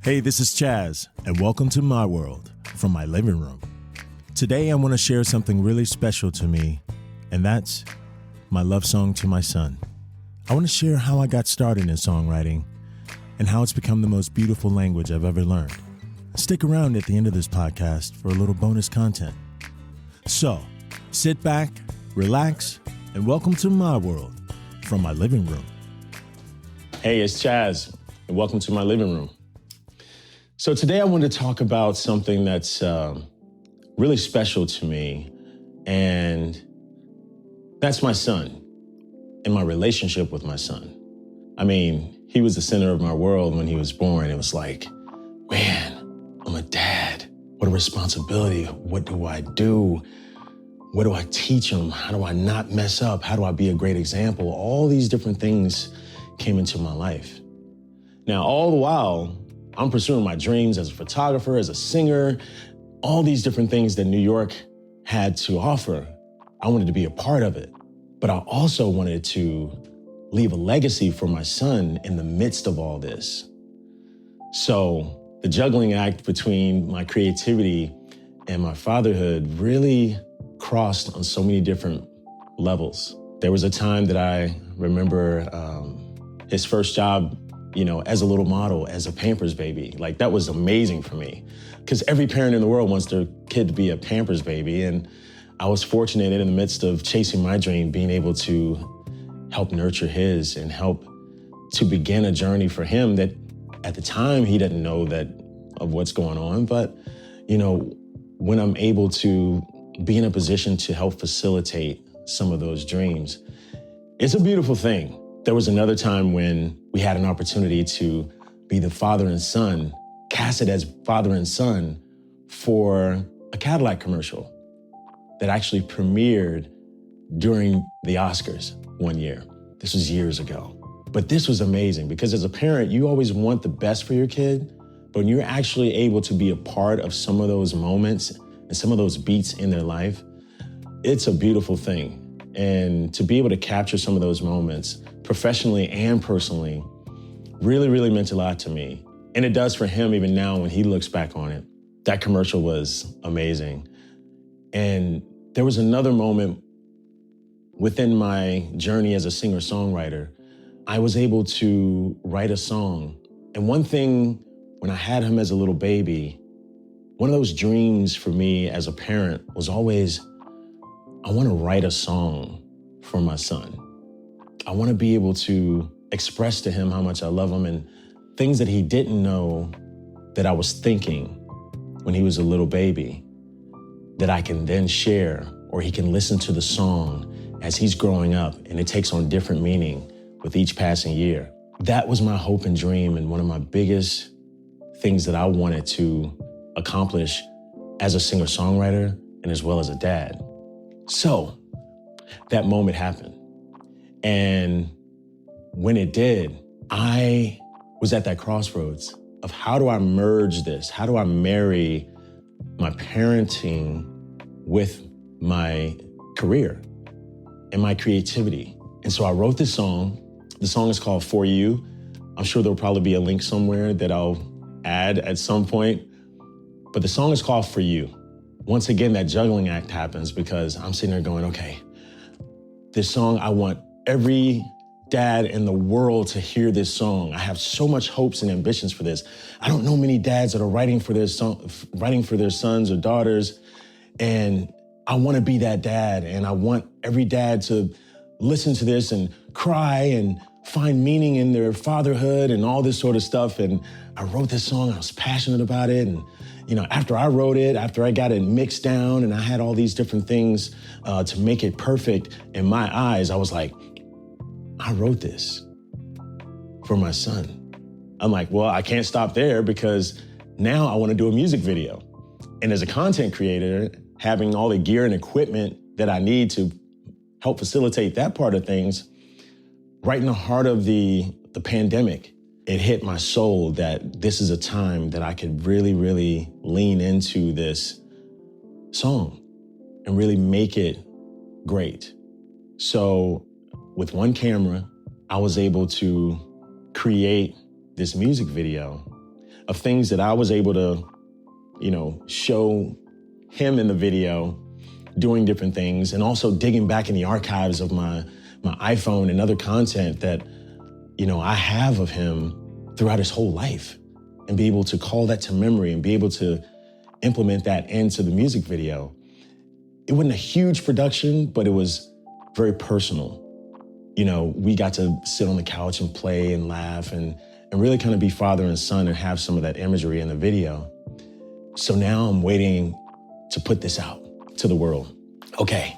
Hey, this is Chaz, and welcome to my world from my living room. Today, I want to share something really special to me, and that's my love song to my son. I want to share how I got started in songwriting and how it's become the most beautiful language I've ever learned. Stick around at the end of this podcast for a little bonus content. So, sit back, relax, and welcome to my world from my living room. Hey, it's Chaz, and welcome to my living room. So today I want to talk about something that's really special to me, and that's my son and my relationship with my son. I mean, he was the center of my world when he was born. It was like, man, I'm a dad. What a responsibility. What do I do? What do I teach him? How do I not mess up? How do I be a great example? All these different things came into my life. Now, all the while, I'm pursuing my dreams as a photographer, as a singer, all these different things that New York had to offer. I wanted to be a part of it, but I also wanted to leave a legacy for my son in the midst of all this. So the juggling act between my creativity and my fatherhood really crossed on so many different levels. There was a time that I remember his first job, as a little model, as a Pampers baby. Like, that was amazing for me, because every parent in the world wants their kid to be a Pampers baby. And I was fortunate in the midst of chasing my dream, being able to help nurture his and help to begin a journey for him that at the time he didn't know that of what's going on. But, when I'm able to be in a position to help facilitate some of those dreams, it's a beautiful thing. There was another time when we had an opportunity to be the father and son, casted as father and son for a Cadillac commercial that actually premiered during the Oscars one year. This was years ago. But this was amazing because as a parent, you always want the best for your kid, but when you're actually able to be a part of some of those moments and some of those beats in their life, it's a beautiful thing. And to be able to capture some of those moments professionally and personally really, really meant a lot to me. And it does for him even now when he looks back on it. That commercial was amazing. And there was another moment within my journey as a singer-songwriter. I was able to write a song. And one thing, when I had him as a little baby, one of those dreams for me as a parent was always, I want to write a song for my son. I want to be able to express to him how much I love him and things that he didn't know that I was thinking when he was a little baby that I can then share, or he can listen to the song as he's growing up and it takes on different meaning with each passing year. That was my hope and dream, and one of my biggest things that I wanted to accomplish as a singer-songwriter and as well as a dad. So that moment happened. And when it did, I was at that crossroads of how do I merge this? How do I marry my parenting with my career and my creativity? And so I wrote this song. The song is called For You. I'm sure there'll probably be a link somewhere that I'll add at some point. But the song is called For You. Once again, that juggling act happens because I'm sitting there going, okay, this song, I want every dad in the world to hear this song. I have so much hopes and ambitions for this. I don't know many dads that are writing for their sons or daughters, and I want to be that dad, and I want every dad to listen to this and cry and find meaning in their fatherhood and all this sort of stuff. And I wrote this song, I was passionate about it, and after I wrote it, after I got it mixed down and I had all these different things to make it perfect in my eyes, I was like, I wrote this for my son. I'm like, well, I can't stop there because now I want to do a music video. And as a content creator, having all the gear and equipment that I need to help facilitate that part of things, right in the heart of the pandemic, it hit my soul that this is a time that I could really, really lean into this song and really make it great. So with one camera, I was able to create this music video of things that I was able to, show him in the video doing different things, and also digging back in the archives of my iPhone and other content that, I have of him throughout his whole life, and be able to call that to memory and be able to implement that into the music video. It wasn't a huge production, but it was very personal. We got to sit on the couch and play and laugh and really kind of be father and son and have some of that imagery in the video. So now I'm waiting to put this out to the world. Okay,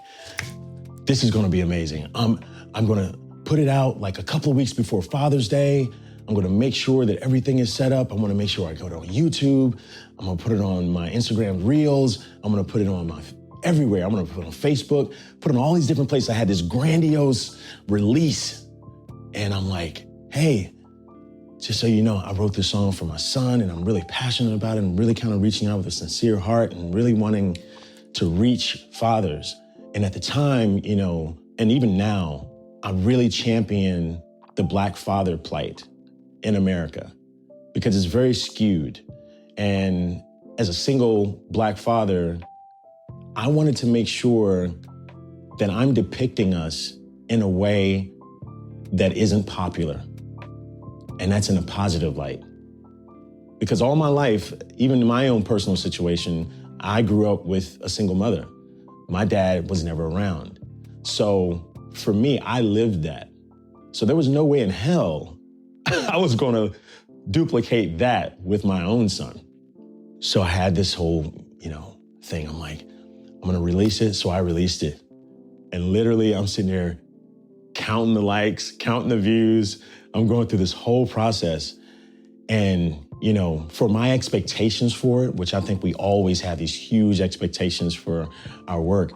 this is gonna be amazing. I'm gonna put it out like a couple of weeks before Father's Day. I'm gonna make sure that everything is set up. I'm gonna make sure I go to YouTube. I'm gonna put it on my Instagram Reels. I'm gonna put it on my everywhere. I'm gonna put it on Facebook, put it on all these different places. I had this grandiose release, and I'm like, hey, just so you know, I wrote this song for my son, and I'm really passionate about it, and really kind of reaching out with a sincere heart and really wanting to reach fathers. And at the time, and even now, I really champion the Black father plight in America, because it's very skewed. And as a single Black father, I wanted to make sure that I'm depicting us in a way that isn't popular. And that's in a positive light. Because all my life, even in my own personal situation, I grew up with a single mother. My dad was never around. So for me, I lived that. So there was no way in hell I was gonna duplicate that with my own son. So I had this whole, thing. I'm like, I'm gonna release it. So I released it. And literally I'm sitting there counting the likes, counting the views. I'm going through this whole process. And, for my expectations for it, which I think we always have these huge expectations for our work,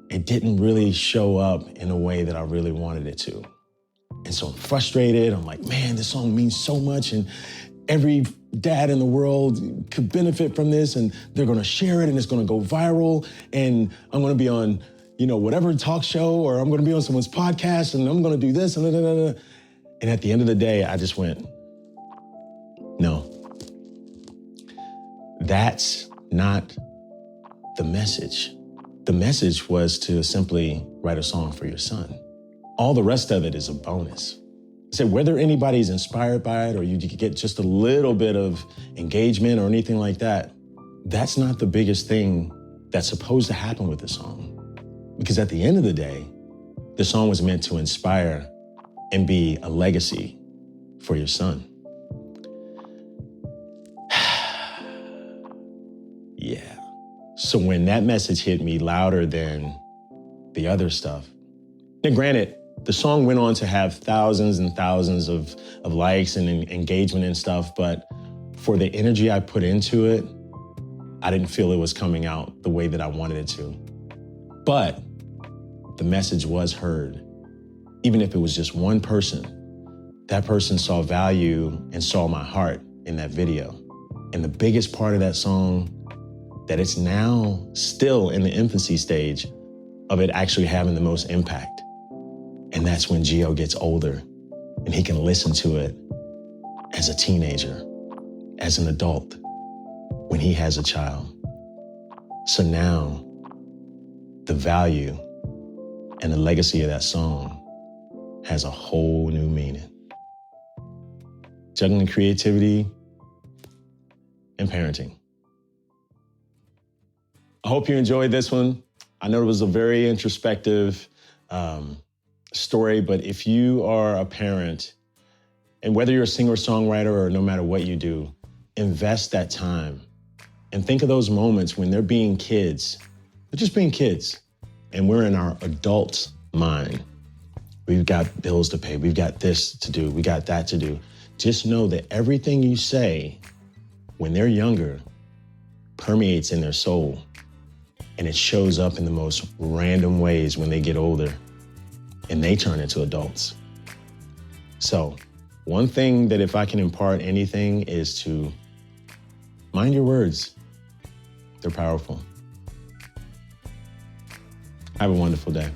it didn't really show up in a way that I really wanted it to. And so I'm frustrated. I'm like, man, this song means so much, and every dad in the world could benefit from this, and they're gonna share it, and it's gonna go viral, and I'm gonna be on, whatever talk show, or I'm gonna be on someone's podcast, and I'm gonna do this, and da-da-da-da. And at the end of the day, I just went, no. That's not the message. The message was to simply write a song for your son. All the rest of it is a bonus. I said, whether anybody's inspired by it or you get just a little bit of engagement or anything like that, that's not the biggest thing that's supposed to happen with the song. Because at the end of the day, the song was meant to inspire and be a legacy for your son. Yeah. So when that message hit me louder than the other stuff, now granted, the song went on to have thousands and thousands of likes and engagement and stuff, but for the energy I put into it, I didn't feel it was coming out the way that I wanted it to. But the message was heard. Even if it was just one person, that person saw value and saw my heart in that video. And the biggest part of that song, that it's now still in the infancy stage of it actually having the most impact. And that's when Gio gets older and he can listen to it as a teenager, as an adult, when he has a child. So now the value and the legacy of that song has a whole new meaning. Juggling creativity and parenting. I hope you enjoyed this one. I know it was a very introspective story, but if you are a parent, and whether you're a singer-songwriter or no matter what you do, invest that time and think of those moments when they're being kids. They're just being kids, and we're in our adult mind. We've got bills to pay. We've got this to do. We got that to do. Just know that everything you say when they're younger permeates in their soul, and it shows up in the most random ways when they get older and they turn into adults. So one thing that if I can impart anything is to mind your words. They're powerful. Have a wonderful day.